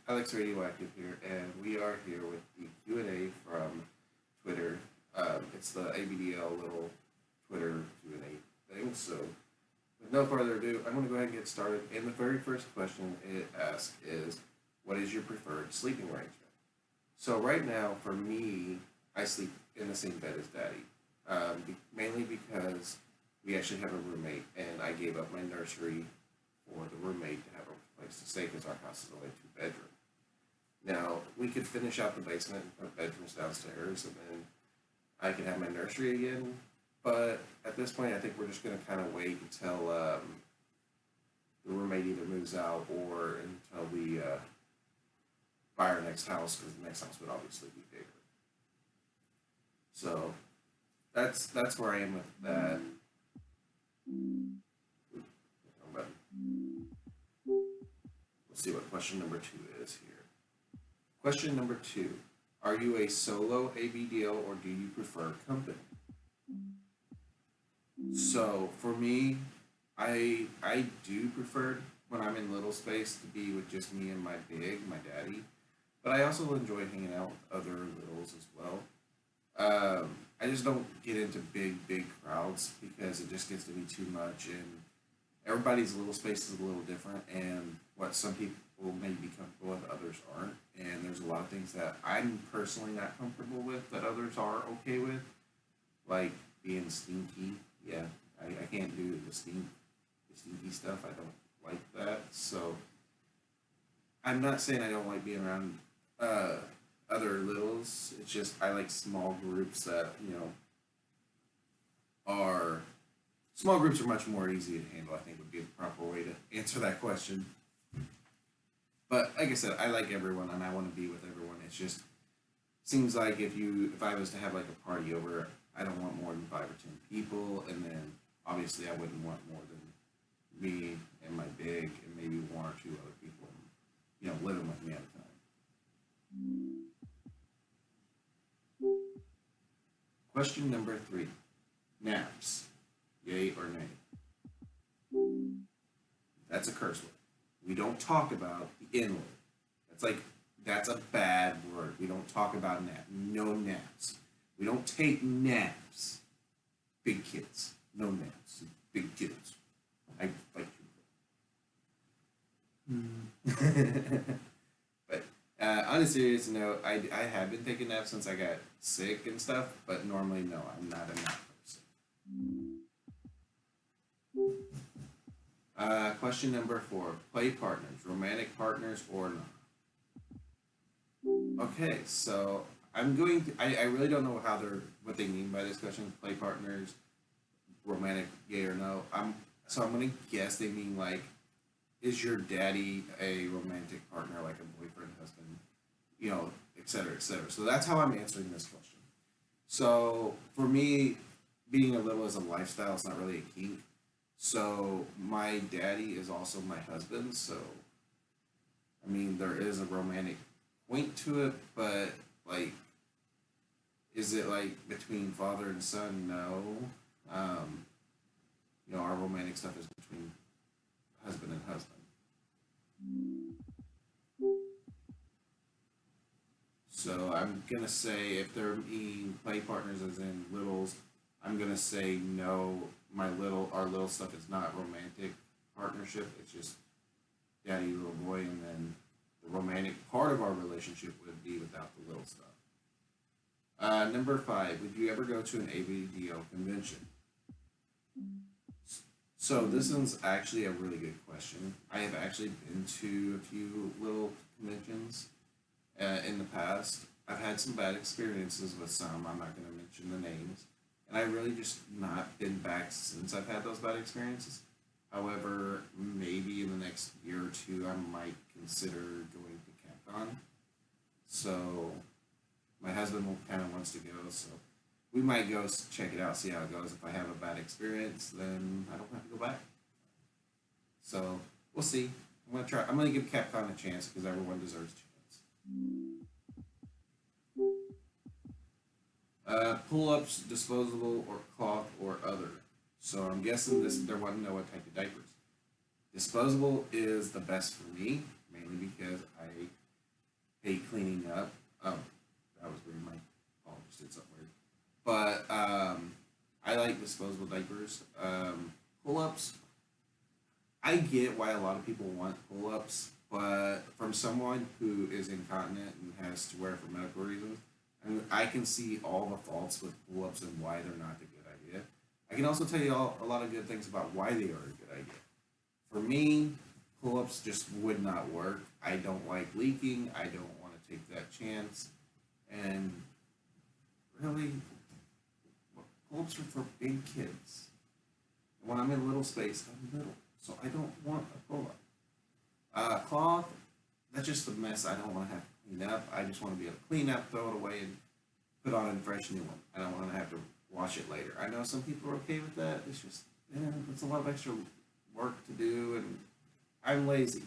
Alex Radioactive here, and we are here with the Q&A from Twitter. It's the ABDL little Twitter Q&A thing. So, with no further ado, I'm going to go ahead and get started. And the very first question it asks is, what is your preferred sleeping arrangement? So right now, for me, I sleep in the same bed as Daddy, mainly because we actually have a roommate, and I gave up my nursery for the roommate to have a place to stay because our house is only two bedroom. Now we could finish out the basement and put bedrooms downstairs, and then I could have my nursery again. But at this point, I think we're just gonna kind of wait until the roommate either moves out or until we buy our next house because the next house would obviously be bigger. So that's where I am with that. But let's see what question number two is here. Question number two: are you a solo ABDL or do you prefer company? So for me, I do prefer when I'm in little space to be with just me and my daddy. But I also enjoy hanging out with other littles as well. I just don't get into big crowds because it just gets to be too much, and everybody's little space is a little different, and what some people may be comfortable with, others aren't. And there's a lot of things that I'm personally not comfortable with that others are okay with, like being stinky. Yeah, I can't do the stinky stuff. I don't like that. So I'm not saying I don't like being around uh, other littles. It's just I like small groups that are small groups are much more easy to handle. I think would be the proper way to answer that question. But like I said, I like everyone and I want to be with everyone. It's just seems like if I was to have like a party over, I don't want more than 5 or 10 people, and then obviously I wouldn't want more than me and my big and maybe one or two other people, living with me at a time. Question number three: naps, yay or nay? That's a curse word. We don't talk about the N word. That's a bad word. We don't talk about nap. No naps. We don't take naps. Big kids. No naps. Big kids. I fight you. But on a serious note, I have been taking naps since I got sick and stuff, but normally no, I'm not a nap person. Question number four: play partners, romantic partners or not? Okay, so I really don't know what they mean by this question. Play partners, romantic, yay or no. I'm gonna guess they mean like, is your daddy a romantic partner, like a boyfriend, husband, et cetera, et cetera. So that's how I'm answering this question. So for me, being a little is a lifestyle. It's not really a kink. So my daddy is also my husband. So I mean, there is a romantic point to it, but like, is it like between father and son? No. Um, our romantic stuff is between husband and husband. So I'm gonna say if they're being play partners as in littles, I'm gonna say no. Our little stuff is not romantic partnership. It's just daddy little boy, and then the romantic part of our relationship would be without the little stuff. Number five, would you ever go to an ABDO convention? So this one's actually a really good question. I have actually been to a few little conventions in the past. I've had some bad experiences with some. I'm not going to mention the names, and I really just not been back since I've had those bad experiences. However, maybe in the next year or two, I might consider going to CapCon. So my husband kind of wants to go, so we might go check it out, see how it goes. If I have a bad experience, then I don't have to go back. So we'll see. I'm gonna try. I'm gonna give CapCon a chance because everyone deserves a chance. Pull-ups, disposable or cloth or other. So I'm guessing they're wanting to know what type of diapers. Disposable is the best for me, mainly because hate cleaning up. That was weird. My phone just did something weird. But I like disposable diapers. Pull-ups. I get why a lot of people want pull-ups, but from someone who is incontinent and has to wear for medical reasons, I can see all the faults with pull-ups and why they're not a good idea. I can also tell you a lot of good things about why they are a good idea. For me, pull-ups just would not work. I don't like leaking. I don't want to take that chance. And really, pull-ups are for big kids. When I'm in a little space, I'm little, so I don't want a pull-up. Cloth, that's just a mess I don't want to have to clean up. I just want to be able to clean up, throw it away, and put on a fresh new one. I don't want to have to wash it later. I know some people are okay with that. It's just, it's a lot of extra work to do, and I'm lazy.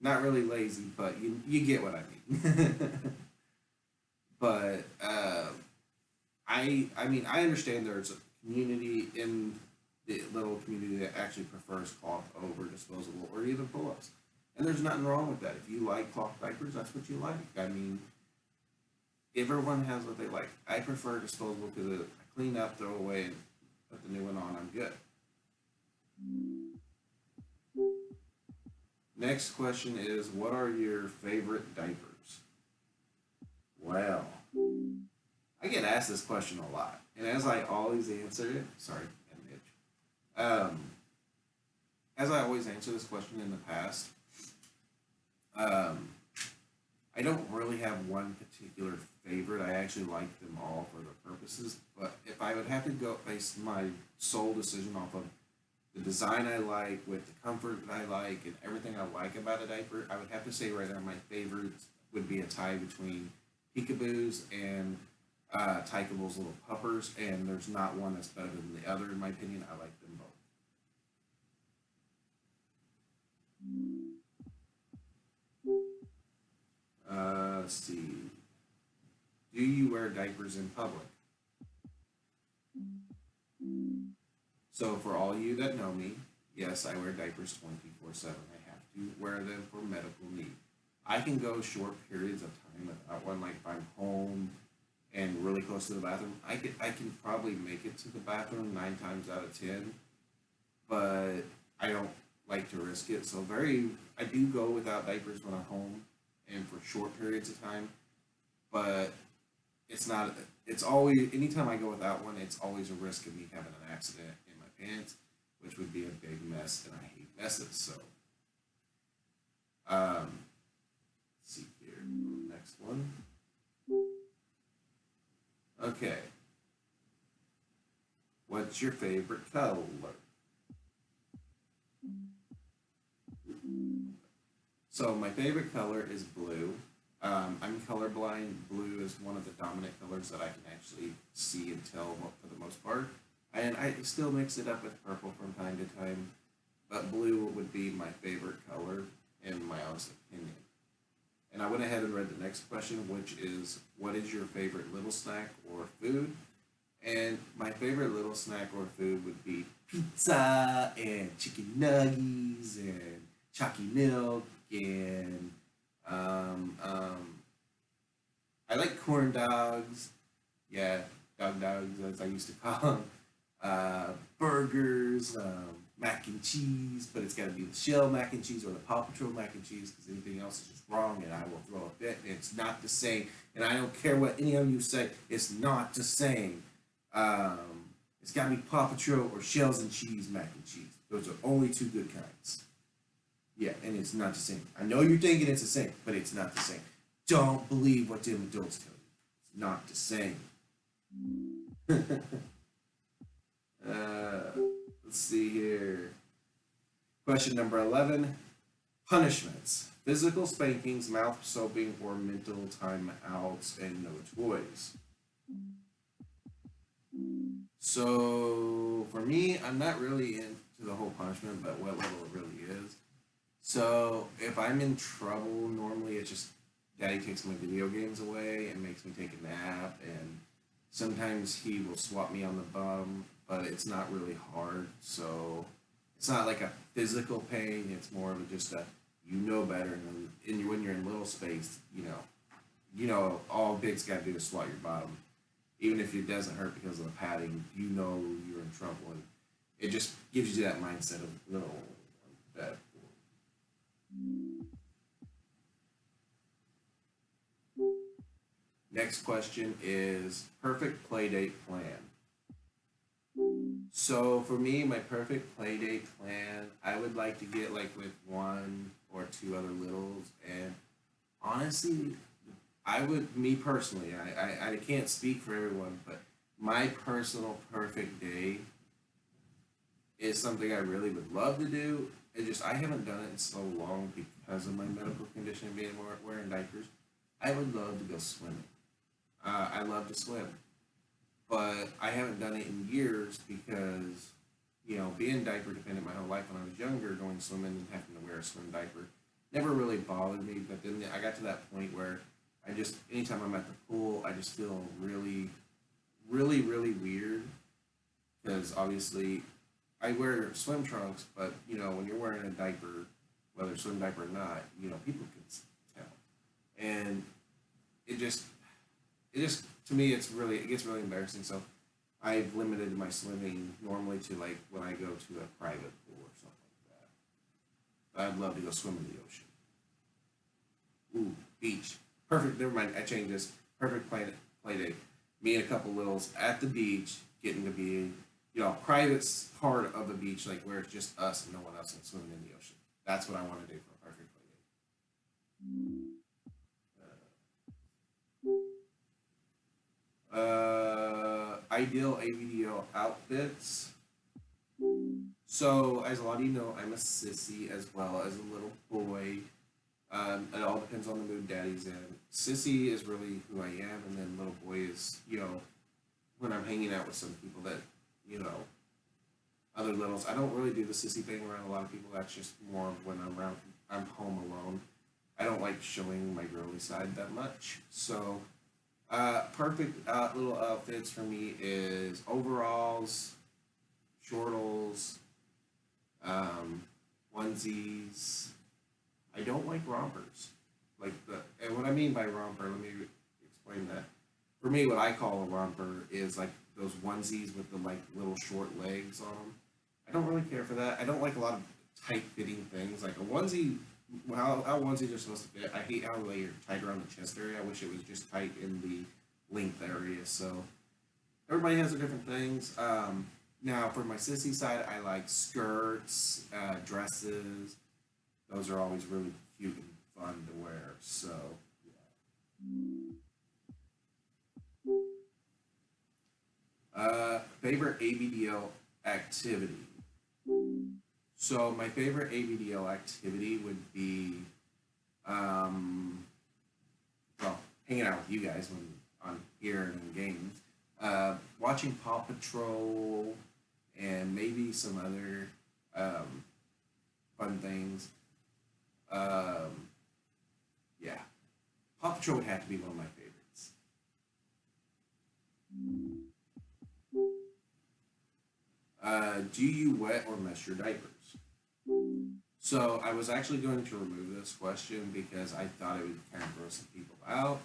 Not really lazy, but you get what I mean. But I mean I understand there's a community in the little community that actually prefers cloth over disposable or even pull-ups, and there's nothing wrong with that. If you like cloth diapers, that's what you like. I mean, everyone has what they like. I prefer disposable because I clean up, throw away, and put the new one on. I'm good. Next question is, what are your favorite diapers? Well, I get asked this question a lot, and as I always answer it, sorry, an itch. As I always answer this question in the past, um, I don't really have one particular favorite. I actually like them all for their purposes, but if I would have to go base my sole decision off of the design I like, with the comfort that I like, and everything I like about a diaper, I would have to say right now my favorites would be a tie between Peekaboo's and Tykeable's little puppers, and there's not one that's better than the other in my opinion. I like them both. Let's see. Do you wear diapers in public? So for all you that know me, yes, I wear diapers 24/7. I have to wear them for medical need. I can go short periods of time without one, like if I'm home and really close to the bathroom. I can probably make it to the bathroom 9 times out of 10, but I don't like to risk it. So I do go without diapers when I'm home and for short periods of time, but it's not. It's always anytime I go without one, it's always a risk of me having an accident in my pants, which would be a big mess, and I hate messes. So, um, let's see here. Next one. Okay. What's your favorite color? So my favorite color is blue. I'm colorblind. Blue is one of the dominant colors that I can actually see and tell for the most part. And I still mix it up with purple from time to time, but blue would be my favorite color in my honest opinion. And I went ahead and read the next question, which is, what is your favorite little snack or food? And my favorite little snack or food would be pizza and chicken nuggets and chalky milk and I like corn dogs. Yeah, dogs as I used to call them. Burgers, mac and cheese, but it's got to be the Shell mac and cheese or the Paw Patrol mac and cheese because anything else is just wrong and I will throw a fit. And it's not the same. And I don't care what any of you say. It's not the same. Um, it's got to be Paw Patrol or Shells and Cheese mac and cheese. Those are only two good kinds. Yeah, and it's not the same. I know you're thinking it's the same, but it's not the same. Don't believe what them adults tell you. It's not the same. uh, let's see here. Question number 11. Punishments. Physical spankings, mouth soaping, or mental timeouts, and no toys. So, for me, I'm not really into the whole punishment, but what level it really is. So, if I'm in trouble, normally it's just daddy takes my video games away and makes me take a nap, and sometimes he will swat me on the bum, but it's not really hard, so it's not like a physical pain, it's more of just a You know better, and when you're in little space, all big's got to do is swat your bottom. Even if it doesn't hurt because of the padding, you know you're in trouble, and it just gives you that mindset of no, that. Next question is perfect play date plan. So for me, my perfect play date plan, I would like to get like with one or two other littles, and honestly, I would, me personally, I can't speak for everyone, but my personal perfect day is something I really would love to do. It just I haven't done it in so long because of my medical condition and being wearing diapers. I would love to go swimming. I love to swim, but I haven't done it in years because being diaper dependent my whole life. When I was younger, going swimming and having to wear a swim diaper never really bothered me. But then I got to that point where I just anytime I'm at the pool, I just feel really, really, really weird because obviously I wear swim trunks, but when you're wearing a diaper, whether swim diaper or not, people can tell, and it just to me it gets really embarrassing. So I've limited my swimming normally to like when I go to a private pool or something like that. I'd love to go swim in the ocean. Ooh, beach. Perfect. Never mind. I changed this. Perfect play date. Me and a couple littles at the beach, getting to be a private part of the beach, like where it's just us and no one else, and swimming in the ocean. That's what I want to do for a perfect play date. Ideal AVDO outfits. So, as a lot of you know, I'm a sissy as well as a little boy. It all depends on the mood daddy's in. Sissy is really who I am, and then little boy is, when I'm hanging out with some people that, you know, other littles. I don't really do the sissy thing around a lot of people. That's just more of when I'm home alone. I don't like showing my girly side that much. So, perfect little outfits for me is overalls, shortles, onesies. I don't like rompers. And what I mean by romper, let me explain that. For me, what I call a romper is like those onesies with the like little short legs on them. I don't really care for that. I don't like a lot of tight fitting things. Like a onesie, how onesies are supposed to fit. I hate how they are tight around the chest area. I wish it was just tight in the length area. So everybody has their different things. Now, for my sissy side, I like skirts, dresses. Those are always really cute and fun to wear. So, yeah. Favorite ABDL activity. So, my favorite ABDL activity would be, well, hanging out with you guys when on here and in games, watching Paw Patrol, and maybe some other fun things. Um, yeah, Paw Patrol would have to be one of my favorites. Do you wet or mess your diapers? So I was actually going to remove this question because I thought it would kind of gross some people out,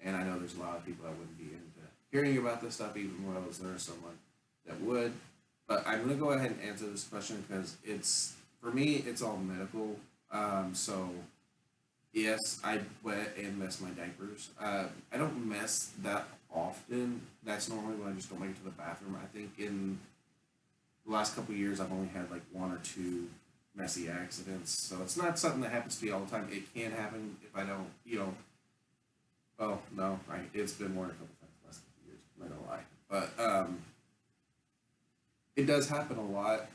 and I know there's a lot of people that wouldn't be into hearing about this stuff, even though there's someone that would. But I'm going to go ahead and answer this question because for me, it's all medical. So yes, I wet and mess my diapers. I don't mess that often. That's normally when I just don't make it to the bathroom. I think in the last couple of years, I've only had like one or two messy accidents. So it's not something that happens to me all the time. It can happen if I don't, oh no, it's been more than a couple times the last couple of years. I'm not gonna lie, but it does happen a lot.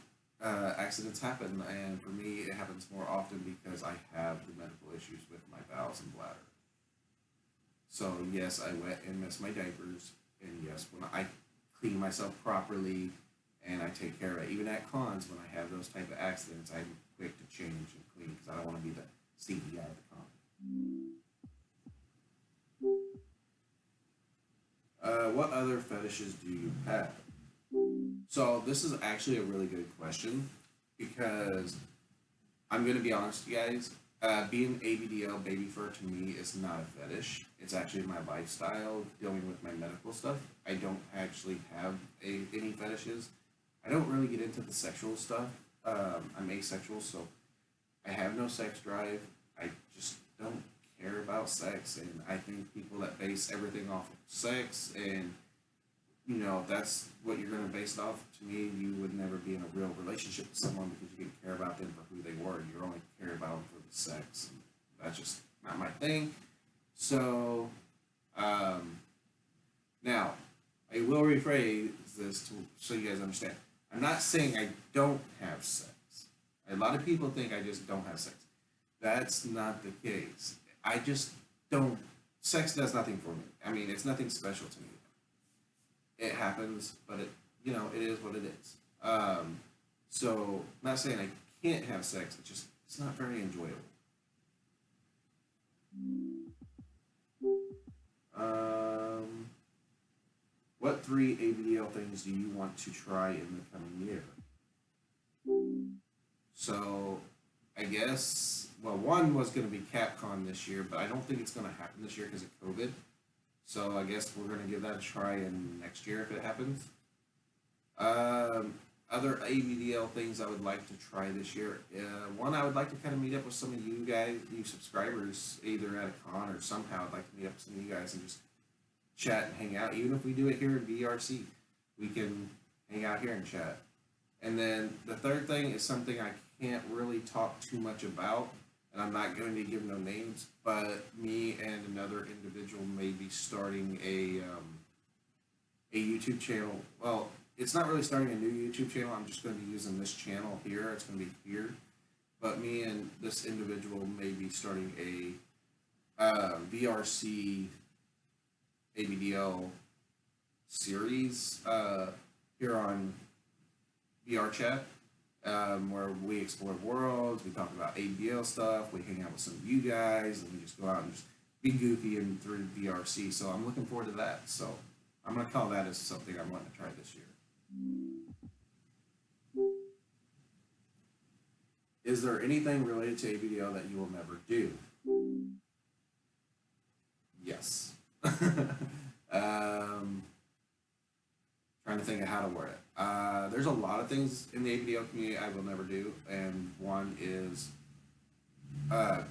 Accidents happen, and for me, it happens more often because I have the medical issues with my bowels and bladder. So yes, I wet and mess my diapers, and yes, when I clean myself properly and I take care of it, even at cons when I have those type of accidents, I'm quick to change and clean because I don't want to be the stinky guy at the con. What other fetishes do you have? So this is actually a really good question because I'm going to be honest, you guys. Being ABDL baby fur to me is not a fetish. It's actually my lifestyle dealing with my medical stuff. I don't actually have any fetishes. I don't really get into the sexual stuff. I'm asexual, so I have no sex drive. I just don't care about sex, and I think people that base everything off of sex and if that's what you're going to base it off, to me, you would never be in a real relationship with someone because you didn't care about them for who they were. You only care about them for the sex. And that's just not my thing. So, um, now, I will rephrase this so you guys understand. I'm not saying I don't have sex. A lot of people think I just don't have sex. That's not the case. I just don't. Sex does nothing for me. I mean, it's nothing special to me. It happens, but it is what it is. So, not saying I can't have sex. It's not very enjoyable. Um, what three ABDL things do you want to try in the coming year? So, I guess one was going to be Capcom this year, but I don't think it's going to happen this year because of COVID. So I guess we're going to give that a try in next year if it happens. Um, Other ABDL things I would like to try this year. One, I would like to kind of meet up with some of you guys, you subscribers, either at a con or somehow. I'd like to meet up with some of you guys and just chat and hang out. Even if we do it here in BRC, we can hang out here and chat. And then the third thing is something I can't really talk too much about, and I'm not going to give no names, but me and another individual may be starting a YouTube channel. Well, it's not really starting a new YouTube channel. I'm just going to be using this channel here. It's going to be here. But me and this individual may be starting a VRC ABDL series here on VR chat, where we explore worlds, we talk about ABL stuff, we hang out with some of you guys, and we just go out and just be goofy and through VRC. So I'm looking forward to that. So I'm going to call that as something I want to try this year. Is there anything related to ABDL that you will never do? Yes. Trying to think of how to word it. There's a lot of things in the ABDL community I will never do, and one is uh,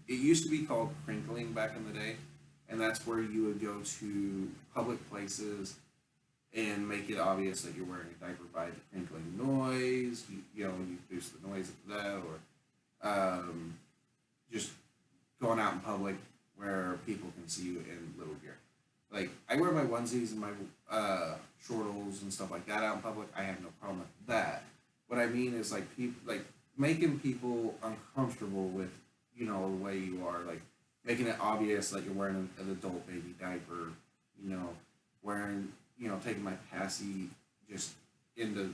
it used to be called crinkling back in the day, and that's where you would go to public places and make it obvious that you're wearing a diaper by the crinkling noise. You produce the noise of that, or just going out in public where people can see you in little gear. Like, I wear my onesies and my shortles and stuff like that out in public. I have no problem with that. What I mean is like making people uncomfortable with the way you are, like making it obvious that you're wearing an adult baby diaper. Wearing taking my passy just into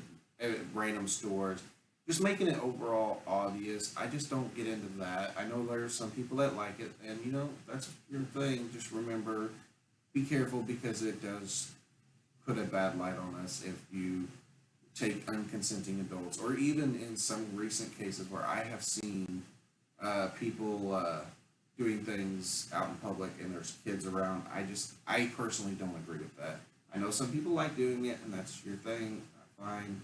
random stores. Just making it overall obvious. I just don't get into that. I know there's some people that like it, and that's your thing. Just remember, be careful because it does put a bad light on us if you take unconsenting adults, or even in some recent cases where I have seen people doing things out in public and there's kids around. I personally don't agree with that. I know some people like doing it, and that's your thing. Fine.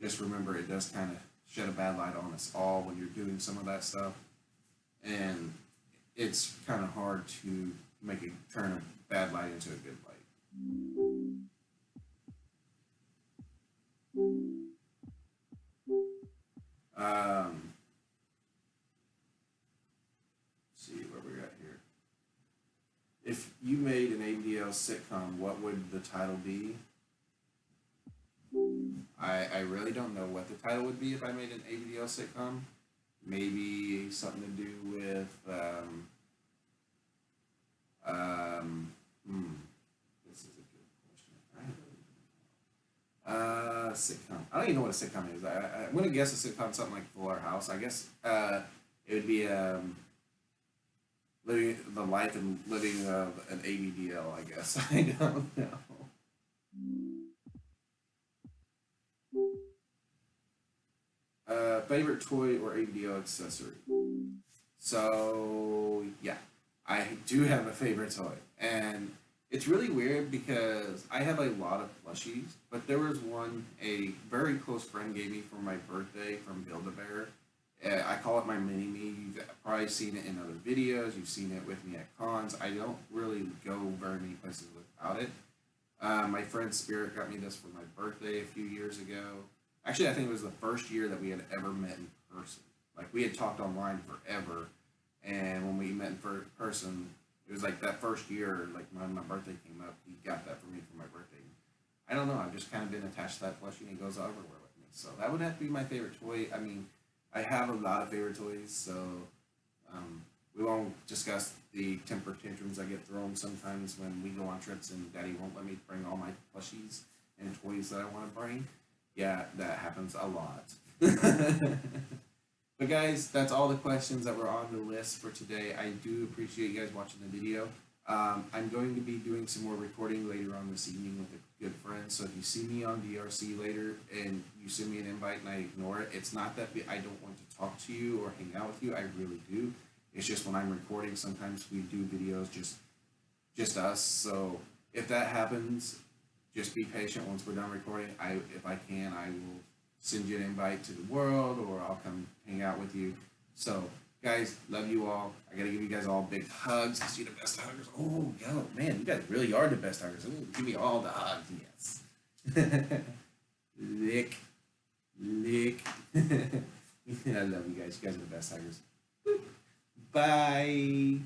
Just remember, it does kind of shed a bad light on us all when you're doing some of that stuff, and it's kind of hard to turn a bad light into a good light. Let's see where we're at here. If you made an ABDL sitcom, what would the title be? I really don't know what the title would be if I made an ABDL sitcom. Maybe something to do with this is a good question. Sitcom. I don't even know what a sitcom is. I'm gonna guess a sitcom something like Fuller House. I guess it would be living the life and living of an ABDL. I guess I don't know. Favorite toy or ABDL accessory? So yeah, I do have a favorite toy, and it's really weird because I have a lot of plushies, but there was one a very close friend gave me for my birthday from Build a Bear. I call it my mini me. You've probably seen it in other videos. You've seen it with me at cons. I don't really go very many places without it. My friend Spirit got me this for my birthday a few years ago. Actually, I think it was the first year that we had ever met in person. Like we had talked online forever, and when we met in person, it was like that first year. Like when my birthday came up, he got that for me for my birthday. I don't know. I've just kind of been attached to that plushie, and it goes everywhere with me. So that would have to be my favorite toy. I mean, I have a lot of favorite toys, so we won't discuss the temper tantrums I get thrown sometimes when we go on trips and Daddy won't let me bring all my plushies and toys that I want to bring. Yeah, that happens a lot. But guys, that's all the questions that were on the list for today. I do appreciate you guys watching the video. I'm going to be doing some more recording later on this evening with a good friend. So if you see me on DRC later and you send me an invite and I ignore it, it's not that I don't want to talk to you or hang out with you. I really do. It's just when I'm recording, sometimes we do videos just us. So if that happens, just be patient. Once we're done recording, if I can, I will send you an invite to the world, or I'll come hang out with you. So, guys, love you all. I gotta give you guys all big hugs because you're the best huggers. Oh, yo, man, you guys really are the best huggers. Ooh, give me all the hugs, yes. Lick, lick. I love you guys. You guys are the best huggers. Bye.